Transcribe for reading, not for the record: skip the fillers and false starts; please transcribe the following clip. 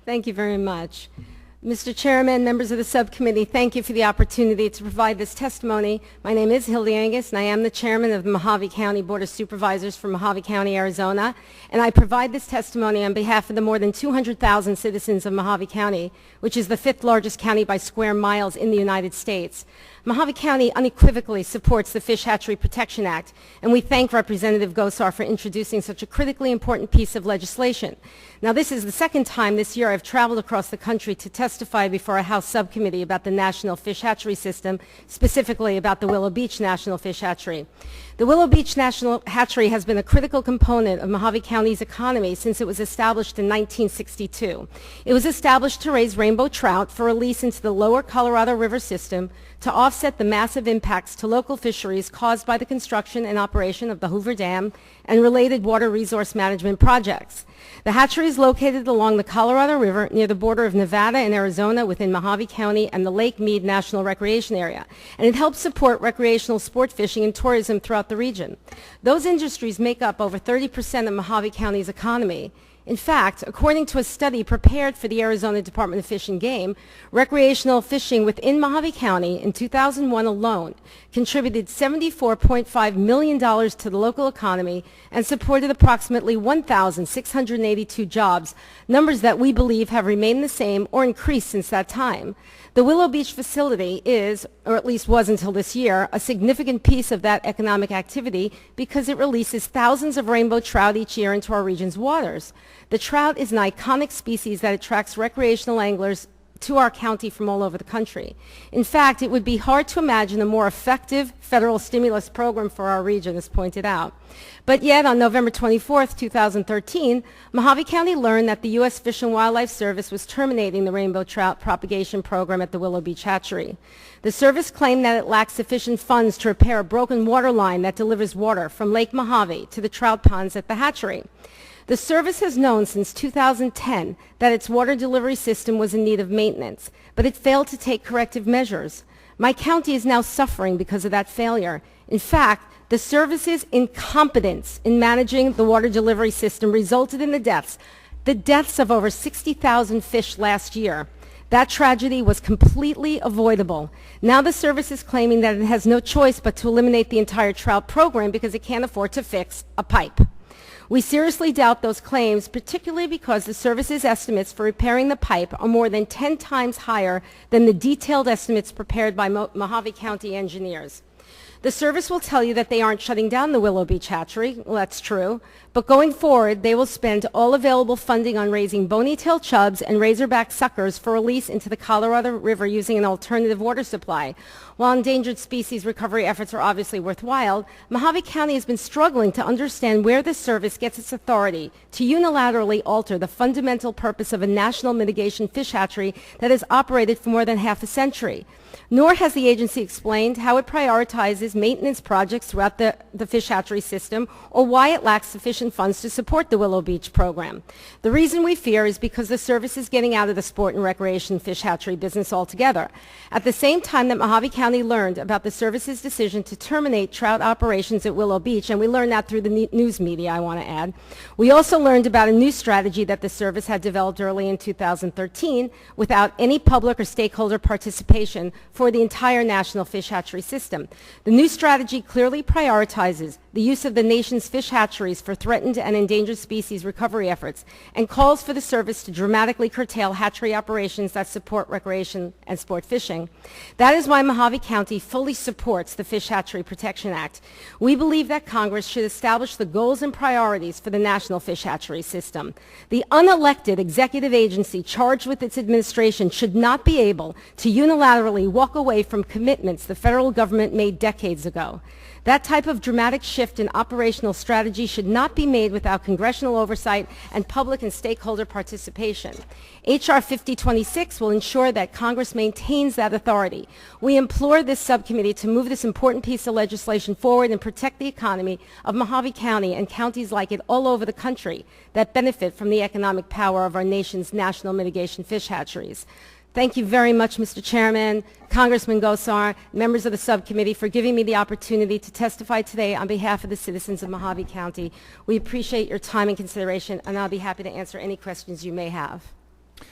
Thank you very much. Mr. Chairman, members of the subcommittee, thank you for the opportunity to provide this testimony. My name is Hildy Angius, and I am the chairman of the Mojave County Board of Supervisors for Mojave County, Arizona, and I provide this testimony on behalf of the more than 200,000 citizens of Mojave County, which is the 5th largest county by square miles in the United States. Mojave County unequivocally supports the Fish Hatchery Protection Act, and we thank Representative Gosar for introducing such a critically important piece of legislation. Now, this is the second time this year I've traveled across the country to testify before a House subcommittee about the National Fish Hatchery System, specifically about the Willow Beach National Fish Hatchery. The Willow Beach National Hatchery has been a critical component of Mojave County's economy since it was established in 1962. It was established to raise rainbow trout for release into the lower Colorado River system to offset the massive impacts to local fisheries caused by the construction and operation of the Hoover Dam and related water resource management projects. The hatchery is located along the Colorado River near the border of Nevada and Arizona within Mojave County and the Lake Mead National Recreation Area, and it helps support recreational sport fishing and tourism throughout the region. Those industries make up over 30% of Mojave County's economy. In fact, according to a study prepared for the Arizona Department of Fish and Game, recreational fishing within Mojave County in 2001 alone contributed $74.5 million to the local economy and supported approximately 1,682 jobs, numbers that we believe have remained the same or increased since that time. The Willow Beach facility is, or at least was until this year, a significant piece of that economic activity because it releases thousands of rainbow trout each year into our region's waters. The trout is an iconic species that attracts recreational anglers to our county from all over the country. In fact, it would be hard to imagine a more effective federal stimulus program for our region, as pointed out. But yet, on November 24, 2013, Mojave County learned that the U.S. Fish and Wildlife Service was terminating the rainbow trout propagation program at the Willow Beach Hatchery. The service claimed that it lacked sufficient funds to repair a broken water line that delivers water from Lake Mojave to the trout ponds at the hatchery. The service has known since 2010 that its water delivery system was in need of maintenance, but it failed to take corrective measures. My county is now suffering because of that failure. In fact, the service's incompetence in managing the water delivery system resulted in the deaths of over 60,000 fish last year. That tragedy was completely avoidable. Now the service is claiming that it has no choice but to eliminate the entire trout program because it can't afford to fix a pipe. We seriously doubt those claims, particularly because the service's estimates for repairing the pipe are more than 10 times higher than the detailed estimates prepared by Mojave County engineers. The service will tell you that they aren't shutting down the Willow Beach Hatchery. Well, that's true. But going forward, they will spend all available funding on raising bony-tailed chubs and razorback suckers for release into the Colorado River using an alternative water supply. While endangered species recovery efforts are obviously worthwhile, Mojave County has been struggling to understand where this service gets its authority to unilaterally alter the fundamental purpose of a national mitigation fish hatchery that has operated for more than half a century. Nor has the agency explained how it prioritizes maintenance projects throughout the fish hatchery system or why it lacks sufficient funds to support the Willow Beach program. The reason we fear is because the service is getting out of the sport and recreation fish hatchery business altogether. At the same time that Mojave County learned about the service's decision to terminate trout operations at Willow Beach, and we learned that through the news media, I want to add, we also learned about a new strategy that the service had developed early in 2013 without any public or stakeholder participation for the entire national fish hatchery system. The new strategy clearly prioritizes the use of the nation's fish hatcheries for threatened and endangered species recovery efforts and calls for the service to dramatically curtail hatchery operations that support recreation and sport fishing. That is why Mojave County fully supports the Fish Hatchery Protection Act. We believe that Congress should establish the goals and priorities for the national fish hatchery system. The unelected executive agency charged with its administration should not be able to unilaterally walk away from commitments the federal government made decades ago. That type of dramatic shift in operational strategy should not be made without congressional oversight and public and stakeholder participation. H.R. 5026 will ensure that Congress maintains that authority. We implore this subcommittee to move this important piece of legislation forward and protect the economy of Mojave County and counties like it all over the country that benefit from the economic power of our nation's national mitigation fish hatcheries. Thank you very much, Mr. Chairman, Congressman Gosar, members of the subcommittee, for giving me the opportunity to testify today on behalf of the citizens of Mojave County. We appreciate your time and consideration, and I'll be happy to answer any questions you may have.